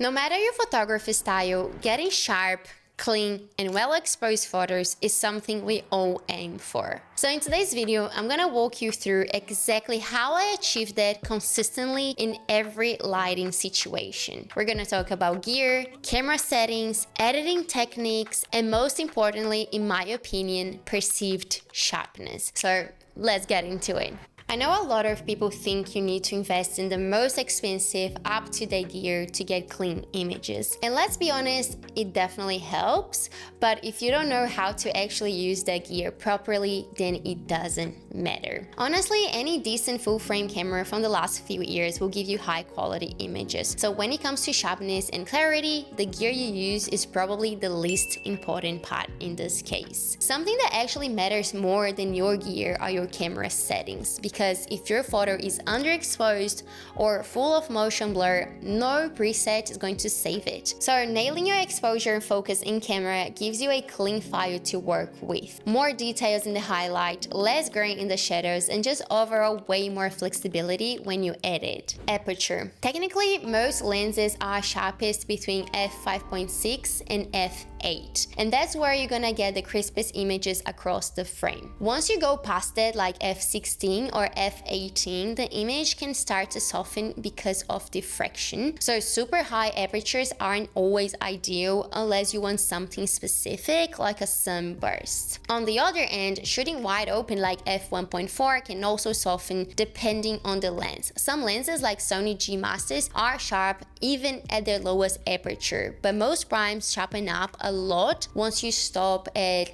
No matter your photography style, getting sharp, clean, and well-exposed photos is something we all aim for. So in today's video, I'm gonna walk you through exactly how I achieve that consistently in every lighting situation. We're gonna talk about gear, camera settings, editing techniques, and most importantly, in my opinion, perceived sharpness. So let's get into it. I know a lot of people think you need to invest in the most expensive, up-to-date gear to get clean images. And let's be honest, it definitely helps, but if you don't know how to actually use that gear properly, then it doesn't matter. Honestly, any decent full-frame camera from the last few years will give you high-quality images. So when it comes to sharpness and clarity, the gear you use is probably the least important part in this case. Something that actually matters more than your gear are your camera settings, because if your photo is underexposed or full of motion blur, no preset is going to save it. So nailing your exposure and focus in camera gives you a clean file to work with. More details in the highlight, less grain in the shadows, and just overall way more flexibility when you edit. Aperture. Technically, most lenses are sharpest between f5.6 and f8, and that's where you're gonna get the crispest images across the frame. Once you go past that, like f16 or f18, the image can start to soften because of diffraction. So super high apertures aren't always ideal unless you want something specific like a sunburst. On the other end, shooting wide open like f1.4 can also soften depending on the lens. Some lenses like Sony G Masters are sharp even at their lowest aperture, but most primes sharpen up a lot once you stop at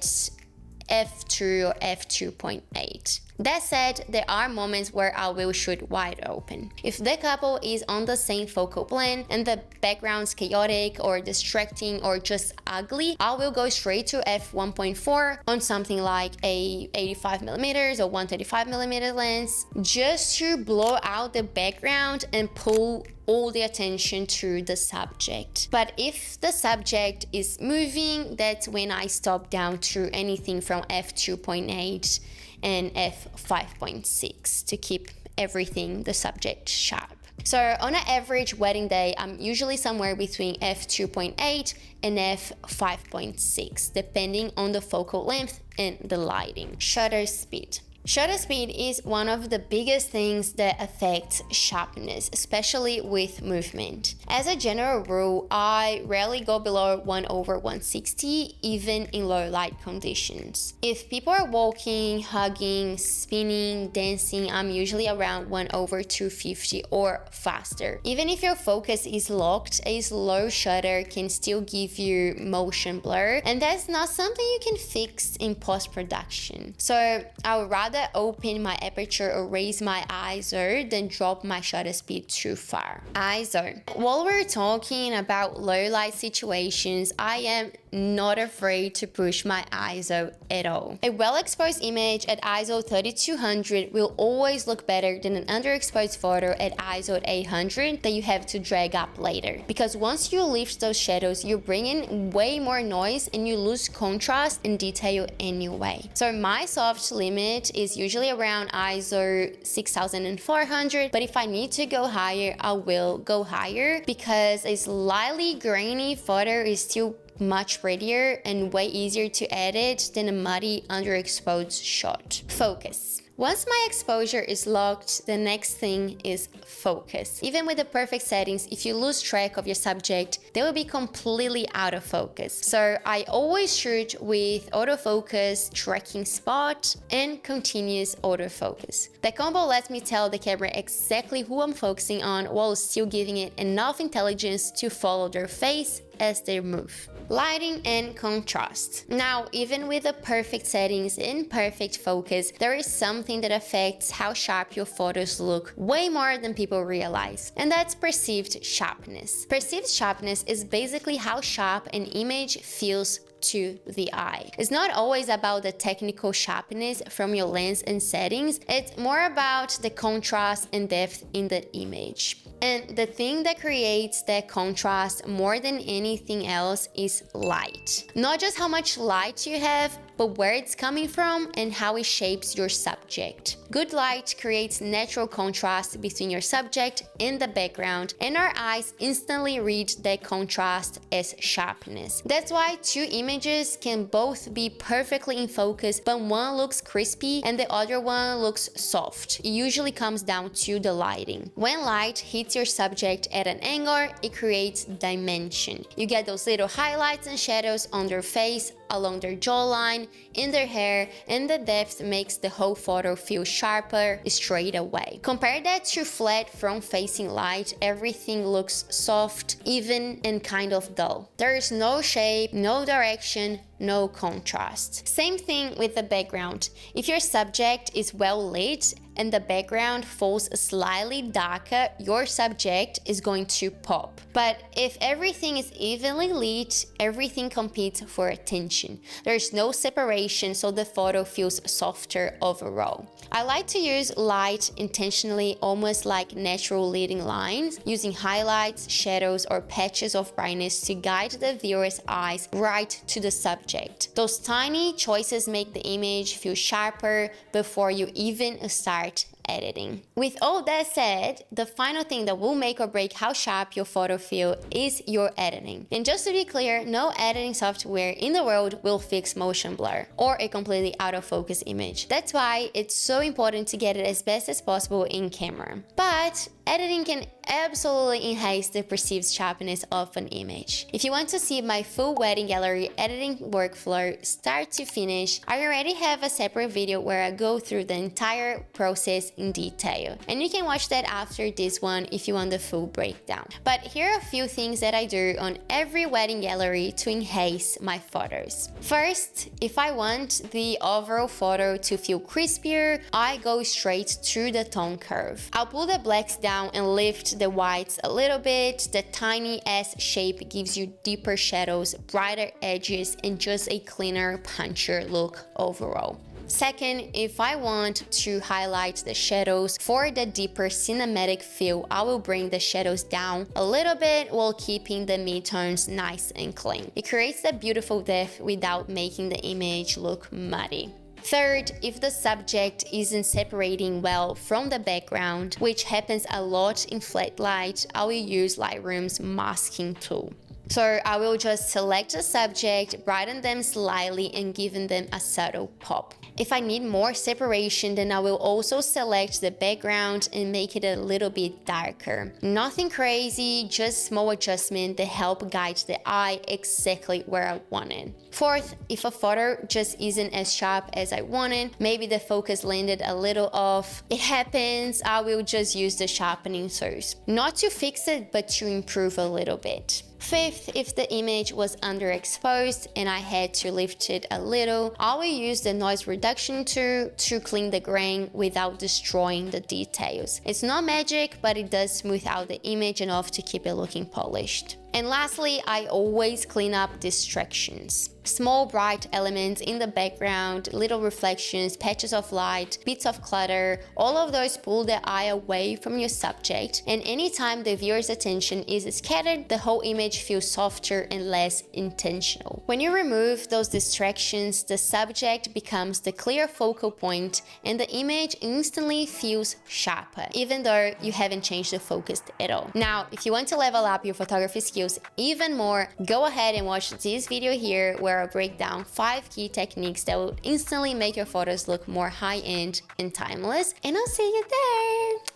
f2 or f2.8. That said, there are moments where I will shoot wide open. If the couple is on the same focal plane and the background's chaotic or distracting or just ugly, I will go straight to f1.4 on something like a 85mm or 135mm lens, just to blow out the background and pull all the attention to the subject. But if the subject is moving, that's when I stop down to anything from f2.8 and f5.6 to keep everything, the subject, sharp. So on an average wedding day, I'm usually somewhere between f2.8 and f5.6, depending on the focal length and the lighting. Shutter speed. Shutter speed is one of the biggest things that affects sharpness, especially with movement. As a general rule, I rarely go below 1/160, even in low light conditions. If people are walking, hugging, spinning, dancing, I'm usually around 1/250 or faster. Even if your focus is locked, a slow shutter can still give you motion blur, and that's not something you can fix in post-production. So I would rather open my aperture or raise my ISO than drop my shutter speed too far. ISO. While we're talking about low light situations, I am not afraid to push my ISO at all. A well-exposed image at ISO 3200 will always look better than an underexposed photo at ISO 800 that you have to drag up later. Because once you lift those shadows, you bring in way more noise and you lose contrast and detail anyway. So my soft limit is usually around ISO 6400, but if I need to go higher, I will go higher, because a slightly grainy photo is still much prettier and way easier to edit than a muddy underexposed shot. Focus. Once my exposure is locked, the next thing is focus. Even with the perfect settings, if you lose track of your subject, they will be completely out of focus. So I always shoot with autofocus, tracking spot, and continuous autofocus. The combo lets me tell the camera exactly who I'm focusing on while still giving it enough intelligence to follow their face as they move. Lighting and contrast. Now, even with the perfect settings and perfect focus, there is something that affects how sharp your photos look way more than people realize, and that's perceived sharpness. Perceived sharpness is basically how sharp an image feels to the eye. It's not always about the technical sharpness from your lens and settings, it's more about the contrast and depth in the image. And the thing that creates that contrast more than anything else is light. Not just how much light you have, but where it's coming from and how it shapes your subject. Good light creates natural contrast between your subject and the background, and our eyes instantly read that contrast as sharpness. That's why two images can both be perfectly in focus, but one looks crispy and the other one looks soft. It usually comes down to the lighting. When light hits your subject at an angle, it creates dimension. You get those little highlights and shadows on their face, along their jawline, in their hair, and the depth makes the whole photo feel sharper straight away. Compare that to flat front-facing light, everything looks soft, even, and kind of dull. There is no shape, no direction, no contrast. Same thing with the background. If your subject is well lit and the background falls slightly darker, your subject is going to pop. But if everything is evenly lit, everything competes for attention. There's no separation, so the photo feels softer overall. I like to use light intentionally, almost like natural leading lines, using highlights, shadows, or patches of brightness to guide the viewer's eyes right to the subject. Those tiny choices make the image feel sharper before you even start editing. With all that said, the final thing that will make or break how sharp your photo feel is your editing. And just to be clear, no editing software in the world will fix motion blur or a completely out of focus image. That's why it's so important to get it as best as possible in camera. But editing can absolutely enhance the perceived sharpness of an image. If you want to see my full wedding gallery editing workflow start to finish, I already have a separate video where I go through the entire process in detail. And you can watch that after this one if you want the full breakdown. But here are a few things that I do on every wedding gallery to enhance my photos. First, if I want the overall photo to feel crispier, I go straight to the tone curve. I'll pull the blacks down and lift the whites a little bit. The tiny S shape gives you deeper shadows, brighter edges, and just a cleaner, punchier look overall. Second, if I want to highlight the shadows for the deeper cinematic feel, I will bring the shadows down a little bit while keeping the midtones nice and clean. It creates a beautiful depth without making the image look muddy. Third, if the subject isn't separating well from the background, which happens a lot in flat light, I will use Lightroom's masking tool. So I will just select the subject, brighten them slightly, and give them a subtle pop. If I need more separation, then I will also select the background and make it a little bit darker. Nothing crazy, just small adjustments that help guide the eye exactly where I want it. Fourth, if a photo just isn't as sharp as I wanted, maybe the focus landed a little off, it happens, I will just use the sharpening tools. Not to fix it, but to improve a little bit. Fifth, if the image was underexposed and I had to lift it a little, I will use the noise reduction tool to clean the grain without destroying the details. It's not magic, but it does smooth out the image enough to keep it looking polished. And lastly, I always clean up distractions. Small bright elements in the background, little reflections, patches of light, bits of clutter, all of those pull the eye away from your subject, and anytime the viewer's attention is scattered, the whole image feels softer and less intentional. When you remove those distractions, the subject becomes the clear focal point and the image instantly feels sharper, even though you haven't changed the focus at all. Now, if you want to level up your photography skills even more, go ahead and watch this video here where I break down 5 key techniques that will instantly make your photos look more high-end and timeless, and I'll see you there!